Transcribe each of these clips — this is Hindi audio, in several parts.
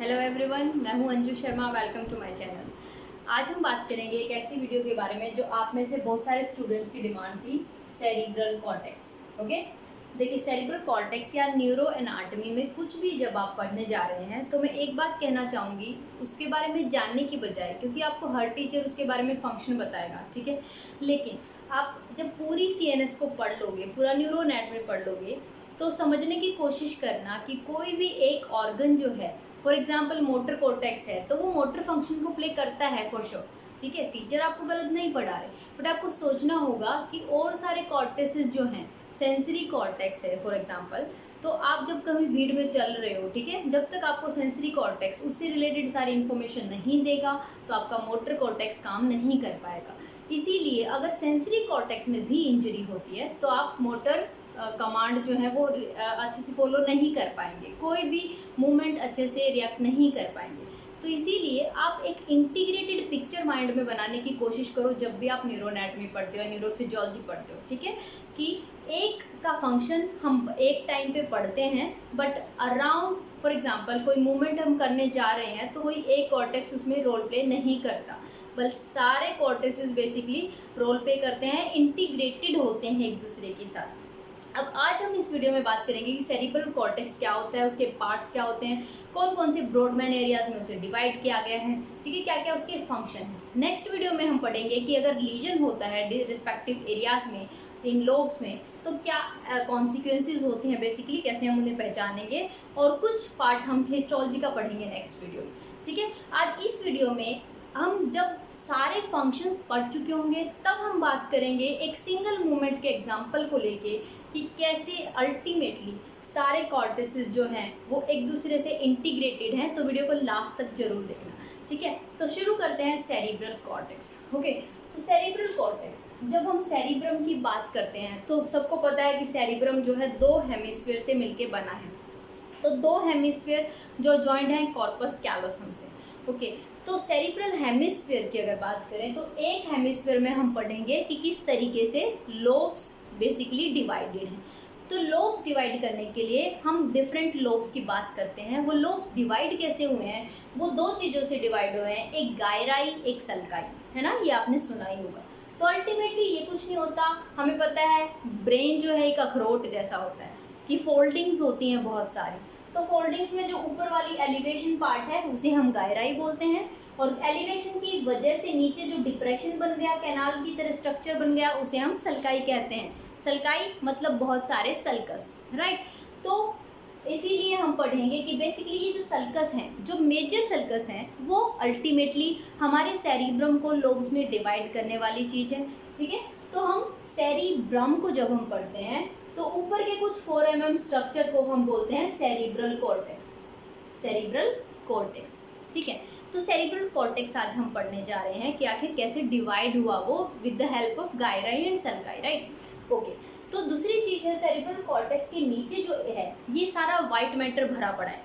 हेलो एवरीवन, मैं हूं Anju Sharma. Welcome to my channel. आज हम बात करेंगे एक ऐसी वीडियो के बारे में जो आप में से बहुत सारे स्टूडेंट्स की डिमांड थी, सेरिब्रल कॉर्टेक्स। ओके, देखिए सेरिब्रल कॉर्टेक्स या न्यूरो एनाटॉमी में कुछ भी जब आप पढ़ने जा रहे हैं तो मैं एक बात कहना चाहूँगी उसके बारे में जानने की बजाय, क्योंकि आपको हर टीचर उसके बारे में फंक्शन बताएगा, ठीक है, लेकिन आप जब पूरी CNS को पढ़ लोगे, पूरा न्यूरो एनाटॉमी पढ़ लोगे, तो समझने की कोशिश करना कि कोई भी एक ऑर्गन जो है, फॉर एग्जाम्पल मोटर कोर्टेक्स है तो वो मोटर फंक्शन को प्ले करता है फॉर श्योर, ठीक है, टीचर आपको गलत नहीं पढ़ा रहे, बट आपको सोचना होगा कि और सारे कॉर्टेक्सेस जो हैं, सेंसरी कॉर्टेक्स है फॉर एग्जाम्पल, तो आप जब कभी भीड़ में चल रहे हो, ठीक है, जब तक आपको सेंसरी कॉर्टेक्स उससे रिलेटेड सारी इन्फॉर्मेशन नहीं देगा तो आपका मोटर कॉर्टेक्स काम नहीं कर पाएगा। इसीलिए अगर सेंसरी कॉर्टेक्स में भी इंजरी होती है तो आप मोटर कमांड जो है वो अच्छे से फॉलो नहीं कर पाएंगे, कोई भी मूवमेंट अच्छे से रिएक्ट नहीं कर पाएंगे। तो इसीलिए आप एक इंटीग्रेटेड पिक्चर माइंड में बनाने की कोशिश करो जब भी आप न्यूरो एनाटॉमी पढ़ते हो, न्यूरोफिजियोलॉजी पढ़ते हो, ठीक है, कि एक का फंक्शन हम एक टाइम पे पढ़ते हैं, बट अराउंड फॉर एग्जांपल कोई मूवमेंट हम करने जा रहे हैं तो कोई एक कॉर्टेक्स उसमें रोल प्ले नहीं करता, बल्कि सारे कॉर्टेक्सेस बेसिकली रोल प्ले करते हैं, इंटीग्रेटेड होते हैं एक दूसरे के साथ। अब आज हम इस वीडियो में बात करेंगे कि सेरिब्रल कॉर्टेक्स क्या होता है, उसके पार्ट्स क्या होते हैं, कौन कौन से ब्रॉडमैन एरियाज में उसे डिवाइड किया गया है, ठीक है, क्या क्या उसके फंक्शन हैं। नेक्स्ट वीडियो में हम पढ़ेंगे कि अगर लीजन होता है रिस्पेक्टिव एरियाज में, इन लोब्स में, तो क्या कॉन्सिक्वेंसेज होते हैं, बेसिकली कैसे हम उन्हें पहचानेंगे, और कुछ पार्ट हम हिस्टोलॉजी का पढ़ेंगे नेक्स्ट वीडियो में, ठीक है। आज इस वीडियो में हम जब सारे फंक्शंस पढ़ चुके होंगे तब हम बात करेंगे एक सिंगल मूवमेंट के एग्जांपल को लेके कि कैसे अल्टीमेटली सारे कॉर्टेक्सेस जो हैं वो एक दूसरे से इंटीग्रेटेड हैं। तो वीडियो को लास्ट तक जरूर देखना, ठीक है। तो शुरू करते हैं सेरिब्रल कॉर्टेक्स। ओके, तो सेरिब्रल कॉर्टेक्स, जब हम सेरिब्रम की बात करते हैं तो सबको पता है कि सेरिब्रम जो है दो हेमिस्फीयर से मिलके बना है। तो दो हेमिस्फीयर जो जॉइंट हैं कॉर्पस कैलोसम से। ओके, तो सेरिब्रल हेमिस्फीयर की अगर बात करें तो एक हेमिस्फीयर में हम पढ़ेंगे कि किस तरीके से लोब्स बेसिकली डिवाइडेड हैं। तो लोब्स डिवाइड करने के लिए हम डिफरेंट लोब्स की बात करते हैं। वो लोब्स डिवाइड कैसे हुए हैं, वो दो चीज़ों से डिवाइड हुए हैं, एक गायराई एक सल्काई, है ना, ये आपने सुना ही होगा। तो अल्टीमेटली ये कुछ नहीं होता, हमें पता है ब्रेन जो है एक अखरोट जैसा होता है कि फोल्डिंग्स होती हैं बहुत सारी। तो फोल्डिंग्स में जो ऊपर वाली एलिवेशन पार्ट है उसे हम गायराई बोलते हैं, और एलिवेशन की वजह से नीचे जो डिप्रेशन बन गया, कैनाल की तरह स्ट्रक्चर बन गया, उसे हम सल्काई कहते हैं। सल्काई मतलब बहुत सारे सल्कस, राइट। तो इसीलिए हम पढ़ेंगे कि बेसिकली ये जो सल्कस हैं, जो मेजर सल्कस हैं, वो अल्टीमेटली हमारे सेरिब्रम को लोब्स में डिवाइड करने वाली चीज़ है, ठीक है। तो हम सेरिब्रम को जब हम पढ़ते हैं तो ऊपर के कुछ 4 mm स्ट्रक्चर को हम बोलते हैं सेरिब्रल कॉर्टेक्स, सेरिब्रल कॉर्टेक्स, ठीक है। तो सेरिब्रल कॉर्टेक्स आज हम पढ़ने जा रहे हैं कि आखिर कैसे डिवाइड हुआ वो with the help of gyri and sulci, right. Okay, तो दूसरी चीज़ है सेरिब्रल कॉर्टेक्स के नीचे जो है ये सारा वाइट मैटर भरा पड़ा है।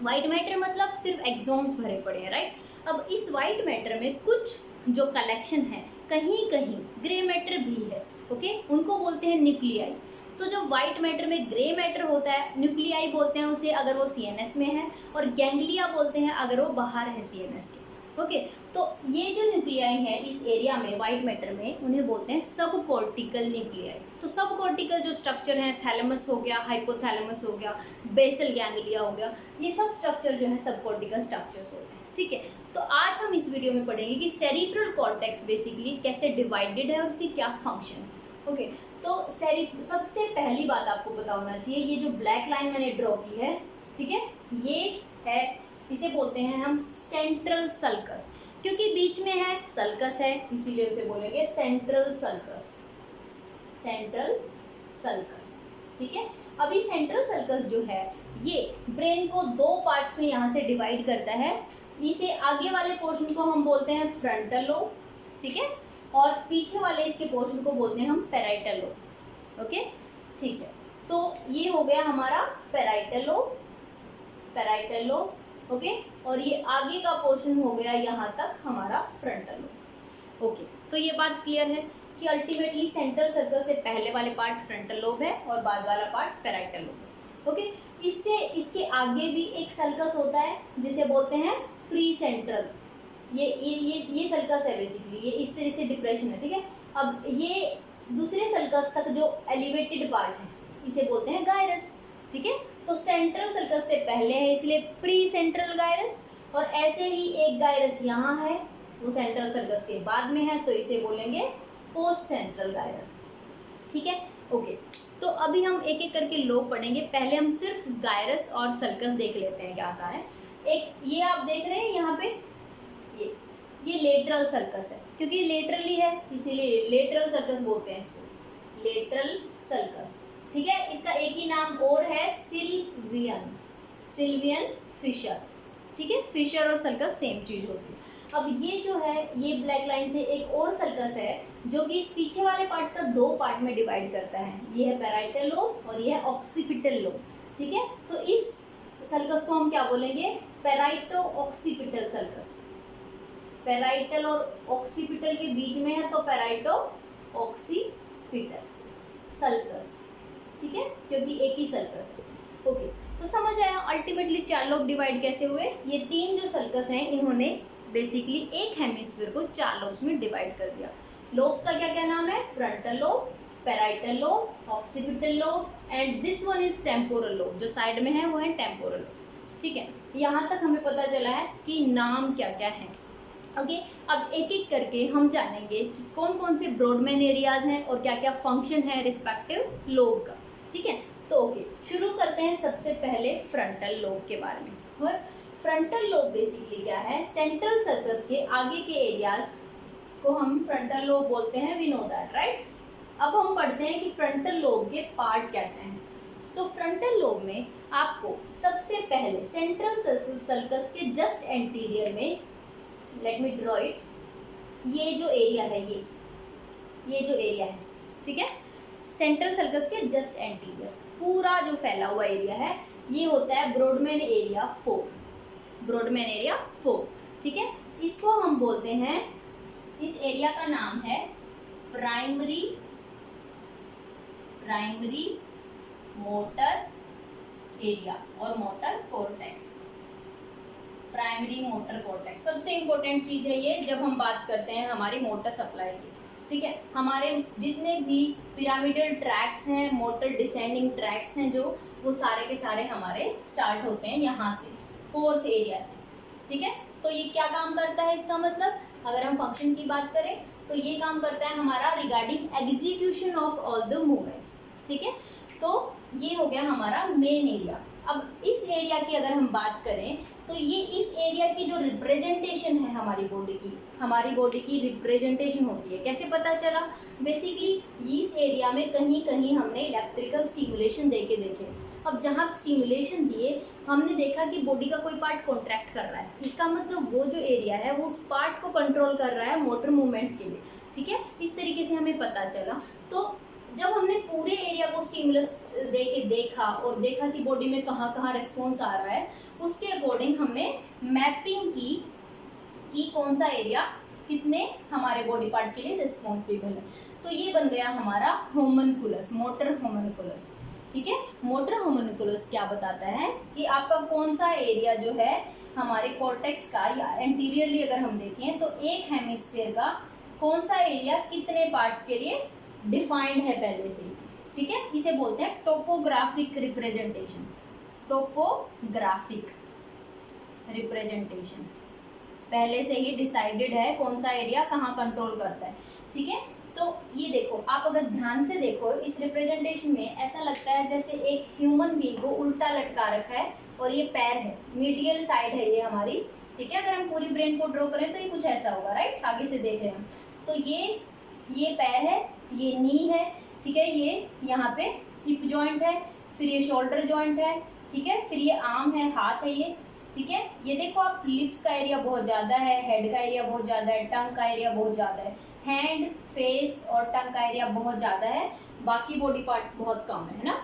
वाइट मैटर मतलब सिर्फ एक्सॉन्स भरे पड़े हैं, राइट। अब इस वाइट मैटर में कुछ जो कलेक्शन है, कहीं कहीं ग्रे मैटर भी है, ओके, उनको बोलते हैं न्यूक्लियाई। तो जो वाइट मैटर में ग्रे मैटर होता है, न्यूक्लियाई बोलते हैं उसे अगर वो CNS में है, और गैंग्लिया बोलते हैं अगर वो बाहर है CNS के। ओके, तो ये जो न्यूक्लियाई है इस एरिया में वाइट मैटर में, उन्हें बोलते हैं सब कॉर्टिकल न्यूक्लियाई। तो सब कॉर्टिकल जो स्ट्रक्चर हैं, थैलेमस हो गया, हाइपोथैलेमस हो गया, बेसल गैंग्लिया हो गया, ये सब स्ट्रक्चर जो है सब कॉर्टिकल स्ट्रक्चर्स होते हैं, ठीक है। तो आज हम इस वीडियो में पढ़ेंगे कि सेरिब्रल कॉर्टेक्स बेसिकली कैसे डिवाइडेड है और उसकी क्या फंक्शन है। ओके, तो सबसे पहली बात आपको पता होना चाहिए, ये जो ब्लैक लाइन मैंने ड्रॉ की है, ठीक है, ये है, इसे बोलते हैं हम सेंट्रल सल्कस, क्योंकि बीच में है सल्कस है, इसीलिए उसे बोलेंगे सेंट्रल सल्कस, सेंट्रल सल्कस, ठीक है। अभी सेंट्रल सल्कस जो है ये ब्रेन को दो पार्ट्स में यहाँ से डिवाइड करता है। इसे आगे वाले पोर्शन को हम बोलते हैं फ्रंटल लोब, ठीक है, और पीछे वाले इसके पोर्शन को बोलते हैं हम पैराइटल लोब, ओके, ठीक है। तो ये हो गया हमारा parietal lobe, parietal lobe, okay, और ये आगे का पोर्शन हो गया यहाँ तक हमारा फ्रंटल लोब। ओके, तो ये बात क्लियर है कि अल्टीमेटली सेंट्रल सर्कल से पहले वाले पार्ट फ्रंटल लोब है और बाद वाला पार्ट पैराइटल लोब है। ओके, इससे इसके आगे भी एक सर्कस होता है जिसे बोलते हैं प्री सेंट्रल। ये सर्कस है बेसिकली, ये इस तरह से डिप्रेशन है, ठीक है। अब ये दूसरे सर्कस तक जो एलिवेटेड पार्ट है इसे बोलते हैं गायरस, ठीक है। तो सेंट्रल सर्कस से पहले है इसलिए प्री सेंट्रल गायरस, और ऐसे ही एक गायरस यहाँ है वो सेंट्रल सर्कस के बाद में है तो इसे बोलेंगे पोस्ट सेंट्रल गायरस, ठीक है। ओके, तो अभी हम एक एक करके लोब पढ़ेंगे। पहले हम सिर्फ गायरस और सर्कस देख लेते हैं क्या आता है। एक ये आप देख रहे हैं यहाँ पे, ये लेटरल सर्कस है, क्योंकि लेटरली है इसीलिए लेटरल सर्कस बोलते हैं इसको, लेटरल सर्कस, ठीक है। इसका एक ही नाम और है सिल्वियन फिशर, ठीक है। फिशर और सर्कस सेम चीज होती है। अब ये जो है ये ब्लैक लाइन से एक और सर्कस है जो कि इस पीछे वाले पार्ट का दो पार्ट में डिवाइड करता है। ये है पैराइटल लोब और ये है ऑक्सीपिटल लोब, ठीक है। तो इस सर्कस को हम क्या बोलेंगे, पैराइटो ऑक्सीपिटल सर्कस। पैराइटल और ऑक्सीपिटल के बीच में है तो पैराइटो ऑक्सीपिटल सर्कस, ठीक है, क्योंकि एक ही सर्कस है। ओके, तो समझ आया अल्टीमेटली 4 लोब डिवाइड कैसे हुए। ये 3 जो सर्कस हैं इन्होंने बेसिकली एक हेमिस्फीयर को 4 लोब्स में डिवाइड कर दिया। लोब्स का क्या क्या नाम है, frontal lobe, parietal lobe, occipital lobe and this one is temporal lobe, जो साइड में है वो है टेम्पोरल लोब, ठीक है। यहाँ तक हमें पता चला है कि नाम क्या क्या है। ओके, अब एक एक करके हम जानेंगे कि कौन कौन से ब्रॉडमैन एरियाज हैं और क्या क्या फंक्शन है रिस्पेक्टिव लोब का, ठीक है। तो ओके, शुरू करते हैं सबसे पहले फ्रंटल लोब के बारे में। और फ्रंटल लोब बेसिकली क्या है, सेंट्रल सर्कस के आगे के एरियाज को हम फ्रंटल लोब बोलते हैं, वी नो दैट, राइट। अब हम पढ़ते हैं कि फ्रंटल लोब के पार्ट क्या क्या हैं। तो फ्रंटल लोब में आपको सबसे पहले सेंट्रल सर्कस के जस्ट एंटीरियर में, लेट मी ड्रॉ इट, ये जो एरिया है ये जो एरिया है, ठीक है, सेंट्रल सर्कस के जस्ट एंटीरियर पूरा जो फैला हुआ एरिया है ये होता है ब्रॉडमैन एरिया 4, ब्रॉडमैन एरिया 4, ठीक है। इसको हम बोलते हैं, इस एरिया का नाम है प्राइमरी मोटर एरिया और motor cortex. Primary motor cortex सबसे इंपॉर्टेंट चीज है ये जब हम बात करते हैं हमारी मोटर सप्लाई की, ठीक है। हमारे जितने भी पिरामिडल ट्रैक्ट्स हैं, मोटर डिसेंडिंग ट्रैक्ट्स हैं, जो वो सारे के सारे हमारे स्टार्ट होते हैं यहाँ से, 4th एरिया से, ठीक है। तो ये क्या काम करता है, इसका मतलब अगर हम फंक्शन की बात करें तो ये काम करता है हमारा regarding execution of all the movements, ठीक है। तो ये हो गया हमारा मेन एरिया। अब इस एरिया की अगर हम बात करें तो ये इस एरिया की जो रिप्रेजेंटेशन है हमारी बॉडी की रिप्रेजेंटेशन होती है। कैसे पता चला, बेसिकली इस एरिया में कहीं कहीं हमने इलेक्ट्रिकल स्टिमुलेशन दे के देखे। अब जहाँ स्टिमुलेशन दिए हमने देखा कि बॉडी का कोई पार्ट कॉन्ट्रैक्ट कर रहा है, इसका मतलब वो जो एरिया है वो उस पार्ट को कंट्रोल कर रहा है मोटर मूवमेंट के लिए, ठीक है। इस तरीके से हमें पता चला। तो जब हमने पूरे एरिया को स्टिमुलस दे के देखा और देखा कि बॉडी में कहाँ कहाँ रिस्पॉन्स आ रहा है, उसके अकॉर्डिंग हमने मैपिंग की कि कौन सा एरिया कितने हमारे बॉडी पार्ट के लिए रिस्पॉन्सिबल है। तो ये बन गया हमारा होमनकुलस, मोटर होमनकुलस, ठीक है। मोटर होमनकुलस क्या बताता है कि आपका कौन सा एरिया जो है हमारे कॉर्टेक्स का, या एंटीरियरली अगर हम देखें तो एक हेमिस्फीयर का कौन सा एरिया कितने पार्ट्स के लिए डिफाइंड है पहले से, ठीक है। इसे बोलते हैं टोपोग्राफिक रिप्रेजेंटेशन, टोपोग्राफिक रिप्रेजेंटेशन, पहले से ही डिसाइडेड है कौन सा एरिया कहाँ कंट्रोल करता है, ठीक है। तो ये देखो, आप अगर ध्यान से देखो इस रिप्रेजेंटेशन में ऐसा लगता है जैसे एक ह्यूमन बीइंग को उल्टा लटका रखा है और ये पैर है, मीडियल साइड है ये हमारी, ठीक है। अगर हम पूरी ब्रेन को ड्रॉ करें तो ये कुछ ऐसा होगा, राइट, आगे से देख रहे हैं। तो ये पैर है, ये नी है, ठीक है, ये यहाँ पे हिप जॉइंट है, फिर ये शोल्डर जॉइंट है, ठीक है, फिर ये आर्म है, हाथ है ये, ठीक है। ये देखो आप, लिप्स का एरिया बहुत ज़्यादा है, हेड का एरिया बहुत ज़्यादा है, टंग का एरिया बहुत ज़्यादा है, हैंड, फेस और टंग का एरिया बहुत ज़्यादा है, बाकी बॉडी पार्ट बहुत कम है ना।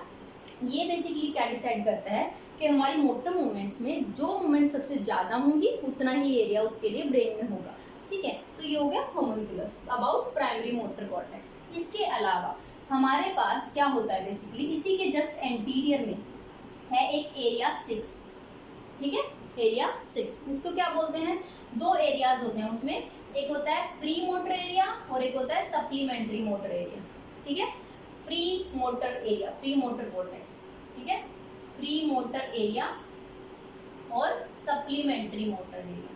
ये बेसिकली क्या डिसाइड करता है कि हमारी मोटर मूवमेंट्स में जो मूवमेंट सबसे ज़्यादा होंगी उतना ही एरिया उसके लिए ब्रेन में होगा, ठीक है। तो ये हो गया होमनकुलस अबाउट प्राइमरी मोटर कॉर्टेक्स। इसके अलावा हमारे पास क्या होता है, बेसिकली इसी के जस्ट एंटीरियर में है एक एरिया 6, ठीक है, एरिया 6। उसको क्या बोलते हैं, दो एरियाज होते हैं उसमें, एक होता है प्री मोटर एरिया और एक होता है सप्लीमेंट्री मोटर एरिया, ठीक है। Pre motor area, pre motor cortex, ठीक है, प्री मोटर एरिया और सप्लीमेंट्री मोटर एरिया,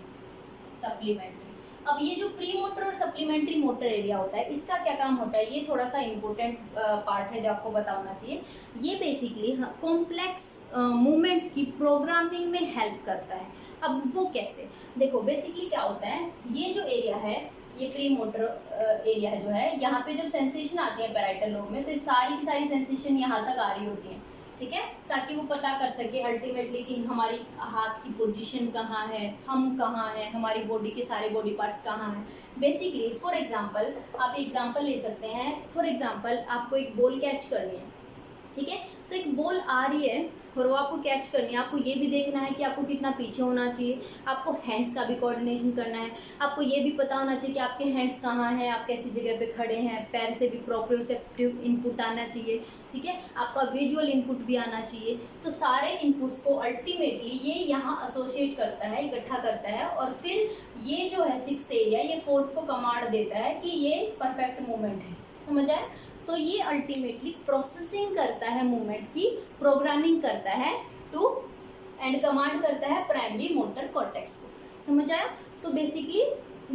सप्लीमेंट्री। अब ये जो प्री मोटर और सप्लीमेंट्री मोटर एरिया होता है, इसका क्या काम होता है, ये थोड़ा सा इम्पोर्टेंट पार्ट है जो आपको पता होना चाहिए। ये बेसिकली कॉम्प्लेक्स मूवमेंट्स की प्रोग्रामिंग में हेल्प करता है। अब वो कैसे, देखो बेसिकली क्या होता है, ये जो एरिया है, ये प्री मोटर एरिया जो है, यहाँ पे जब सेंसेशन आती है पैराइटल लोब में, तो सारी की सारी सेंसेशन यहाँ तक आ रही होती है, ठीक है, ताकि वो पता कर सके अल्टीमेटली कि हमारी हाथ की पोजीशन कहाँ है, हम कहाँ हैं, हमारी बॉडी के सारे बॉडी पार्ट्स कहाँ हैं। बेसिकली फॉर एग्जांपल, आप एग्जांपल ले सकते हैं, फॉर एग्जांपल आपको एक बॉल कैच करनी है, ठीक है, तो एक बॉल आ रही है और वो आपको कैच करनी है, आपको ये भी देखना है कि आपको कितना पीछे होना चाहिए, आपको हैंड्स का भी कोऑर्डिनेशन करना है, आपको ये भी पता होना चाहिए कि आपके हैंड्स कहाँ हैं, आप कैसी जगह पे खड़े हैं, पैर से भी प्रोप्रियोसेप्टिव इनपुट आना चाहिए, ठीक है, आपका विजुअल इनपुट भी आना चाहिए। तो सारे इनपुट्स को अल्टीमेटली ये यहाँ एसोसिएट करता है, इकट्ठा करता है, और फिर ये जो है 6th एरिया, ये 4th को कमांड देता है कि ये परफेक्ट मूवमेंट है, समझ आए। तो ये अल्टीमेटली प्रोसेसिंग करता है मूवमेंट की, प्रोग्रामिंग करता है टू एंड कमांड करता है प्राइमरी मोटर कॉर्टेक्स को, समझ आया। तो बेसिकली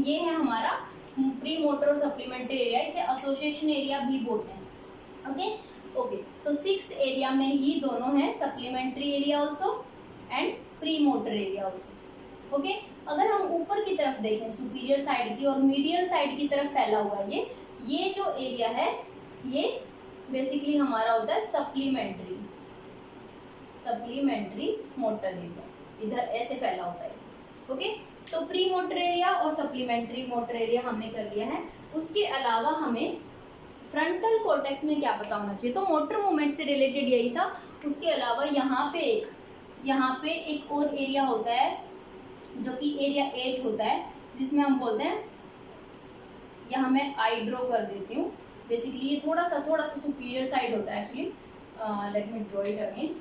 ये है हमारा प्री मोटर और सप्लीमेंट्री एरिया, इसे एसोसिएशन एरिया भी बोलते हैं। ओके, तो 6th एरिया में ही दोनों हैं, supplementary area also and pre motor area also. Okay, अगर हम ऊपर की तरफ देखें, सुपीरियर साइड की और मीडियल साइड की तरफ फैला हुआ है ये जो एरिया है, ये बेसिकली हमारा होता है सप्लीमेंट्री मोटर एरिया, इधर ऐसे फैला होता है। ओके, तो प्री मोटर एरिया और सप्लीमेंट्री मोटर एरिया हमने कर लिया है। उसके अलावा हमें फ्रंटल कॉर्टेक्स में क्या पता होना चाहिए, तो मोटर मूवमेंट से रिलेटेड यही था। उसके अलावा यहाँ पे एक और एरिया होता है जो कि एरिया 8 होता है, जिसमें हम बोलते हैं, यहाँ मैं आई ड्रॉ कर देती हूँ, बेसिकली ये थोड़ा सा सुपीरियर साइड होता है actually. Let me draw it again.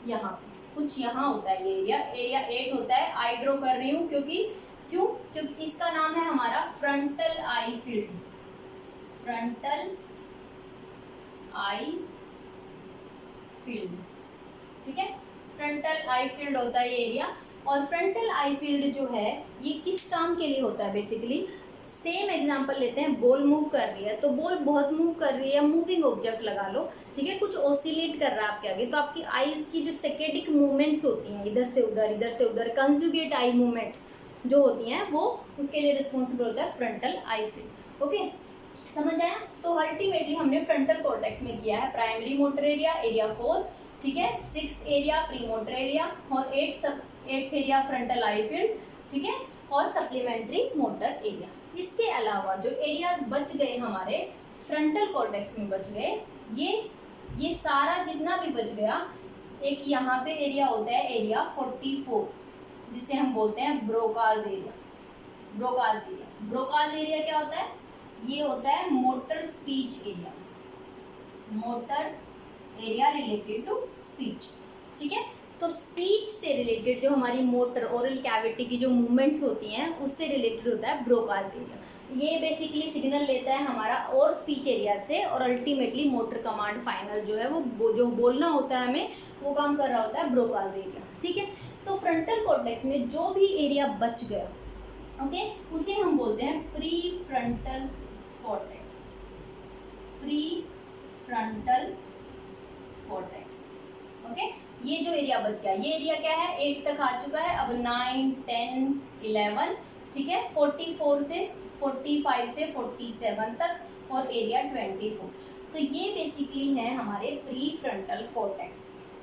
यहाँ कुछ यहाँ होता है ये एरिया 8 होता है। आई ड्रॉ कर रही हूँ क्योंकि इसका नाम है हमारा फ्रंटल आई फील्ड, ठीक है, फ्रंटल आई फील्ड होता है ये एरिया। और फ्रंटल आई फील्ड जो है ये किस काम के लिए होता है, बेसिकली सेम एग्जांपल लेते हैं, बॉल मूव कर रही है, तो बॉल बहुत मूव कर रही है, मूविंग ऑब्जेक्ट लगा लो, ठीक है, कुछ ऑसिलेट कर रहा है आपके आगे, तो आपकी आईज की जो सेकेंडिक मूवमेंट्स होती हैं, इधर से उधर कंजुगेट आई मूवमेंट जो होती हैं, वो उसके लिए रिस्पॉन्सिबल होता है फ्रंटल आई फील्ड। ओके, समझ आया। तो अल्टीमेटली हमने फ्रंटल कॉर्टेक्स में किया है प्राइमरी मोटर एरिया, एरिया 4, ठीक है, 6th area pre motor area और 8th एरिया फ्रंटल आई फील्ड, ठीक है, और सप्लीमेंट्री मोटर एरिया। इसके अलावा जो एरियाज बच गए हमारे फ्रंटल कॉर्टेक्स में बच गए, ये सारा जितना भी बच गया, एक यहाँ पे एरिया होता है एरिया 44, जिसे हम बोलते हैं ब्रोकाज एरिया। ब्रोकाज एरिया क्या होता है, ये होता है motor speech area, motor area related to speech, ठीक है। तो स्पीच से रिलेटेड जो हमारी मोटर ओरल कैविटी की जो मूवमेंट्स होती हैं, उससे रिलेटेड होता है ब्रोकाज एरिया। ये बेसिकली सिग्नल लेता है हमारा और स्पीच एरिया से, और अल्टीमेटली मोटर कमांड फाइनल जो है वो जो बोलना होता है हमें, वो काम कर रहा होता है ब्रोकाज एरिया, ठीक है। तो फ्रंटल कॉर्टेक्स में जो भी एरिया बच गया, ओके, उसे हम बोलते हैं प्री फ्रंटल कॉर्टेक्स, ओके। ये जो एरिया बच गया, ये एरिया क्या है, 8 तक आ चुका है, अब 9, 10, 11, ठीक है, 45 से 47 तक, और एरिया 24। तो ये बेसिकली है हमारे pre frontal cortex.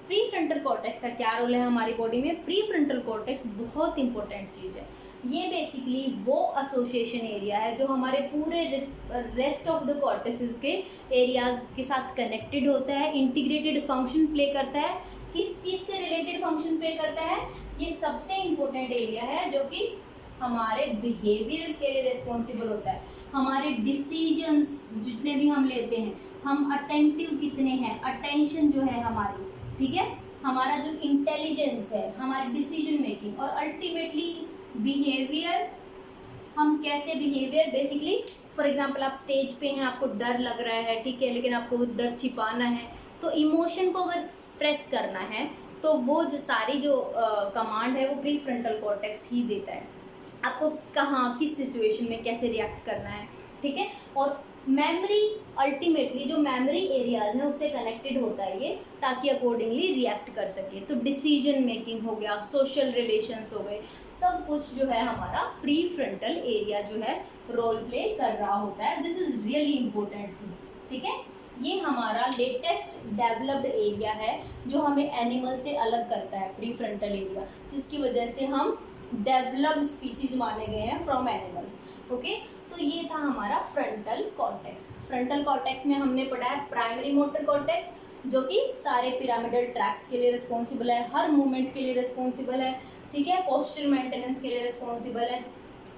Pre frontal cortex का क्या रोल है हमारी बॉडी में, प्री फ्रंटल कॉर्टेक्स बहुत इंपॉर्टेंट चीज़ है। ये बेसिकली वो एसोसिएशन एरिया है जो हमारे पूरे रेस्ट ऑफ द कॉर्टेसेस के एरियाज के साथ कनेक्टेड होता है, इंटीग्रेटेड फंक्शन प्ले करता है। किस चीज़ से रिलेटेड फंक्शन प्ले करता है, ये सबसे इम्पोर्टेंट एरिया है जो कि हमारे बिहेवियर के लिए रिस्पॉन्सिबल होता है। हमारे डिसीजंस जितने भी हम लेते हैं, हम अटेंटिव कितने हैं, अटेंशन जो है हमारी, ठीक है, हमारा जो इंटेलिजेंस है, हमारी डिसीजन मेकिंग, और अल्टीमेटली बिहेवियर, हम कैसे बिहेवियर बेसिकली, फॉर एग्जांपल आप स्टेज पे हैं, आपको डर लग रहा है, ठीक है, लेकिन आपको वो डर छिपाना है, तो इमोशन को अगर एक्सप्रेस करना है तो वो जो सारी जो कमांड है वो प्री फ्रंटल कॉर्टेक्स ही देता है, आपको कहाँ किस सिचुएशन में कैसे रिएक्ट करना है, ठीक है। और मेमोरी, अल्टीमेटली जो मेमोरी एरियाज हैं उससे कनेक्टेड होता है ये, ताकि अकॉर्डिंगली रिएक्ट कर सके। तो डिसीजन मेकिंग हो गया, सोशल रिलेशंस हो गए, सब कुछ जो है हमारा प्री फ्रंटल एरिया जो है रोल प्ले कर रहा होता है। This is really important thing, ठीक है। ये हमारा लेटेस्ट डेवलप्ड एरिया है जो हमें एनिमल से अलग करता है, प्री फ्रंटल एरिया, जिसकी वजह से हम डेवलप्ड स्पीसीज माने गए हैं फ्रॉम एनिमल्स, ओके। तो ये था हमारा फ्रंटल कॉर्टेक्स। फ्रंटल कॉर्टेक्स में हमने पढ़ा है प्राइमरी मोटर कॉर्टेक्स, जो कि सारे पिरामिडल ट्रैक्स के लिए रिस्पॉन्सिबल है, हर मूवमेंट के लिए रिस्पॉन्सिबल है, ठीक है, पोस्चर मेंटेनेंस के लिए रिस्पॉन्सिबल है।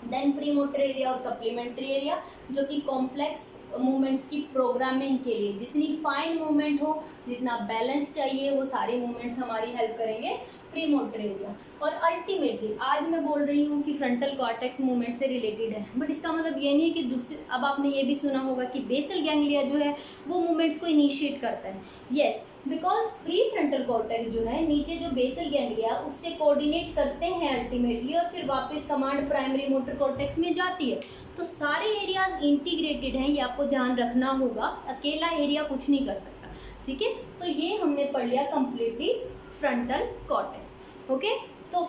देन प्रीमोटर एरिया और सप्लीमेंट्री एरिया, जो कि कॉम्प्लेक्स मूवमेंट्स की प्रोग्रामिंग के लिए, जितनी फाइन मूवमेंट हो, जितना बैलेंस चाहिए, वो सारी मूवमेंट्स हमारी हेल्प करेंगे प्रीमोटर एरिया। और अल्टीमेटली आज मैं बोल रही हूँ कि फ्रंटल कॉर्टेक्स मूवमेंट से रिलेटेड है, बट इसका मतलब ये नहीं है कि दूसरे, अब आपने ये भी सुना होगा कि बेसल गैंग्लिया जो है वो मूवमेंट्स को इनिशिएट करता है। Yes, because pre frontal cortex जो है नीचे जो बेसल गैंग्लिया उससे कोऑर्डिनेट करते हैं अल्टीमेटली, और फिर वापस कमांड प्राइमरी मोटर कॉर्टेक्स में जाती है। तो सारे एरियाज इंटीग्रेटेड हैं, ये आपको ध्यान रखना होगा, अकेला एरिया कुछ नहीं कर सकता, ठीक है। तो ये हमने पढ़ लिया कंप्लीटली फ्रंटल कॉर्टेक्स, ओके। तो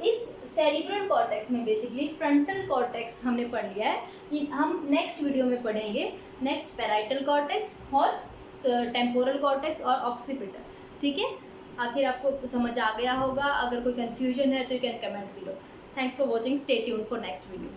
इस सेरिब्रल कॉर्टेक्स में बेसिकली फ्रंटल कॉर्टेक्स हमने पढ़ लिया है। हम नेक्स्ट वीडियो में पढ़ेंगे नेक्स्ट पैराइटल कॉर्टेक्स और टेम्पोरल कॉर्टेक्स और ऑक्सीपिटल, ठीक है। आखिर आपको समझ आ गया होगा, अगर कोई कंफ्यूजन है तो you can comment below. Thanks for watching, stay tuned for next video.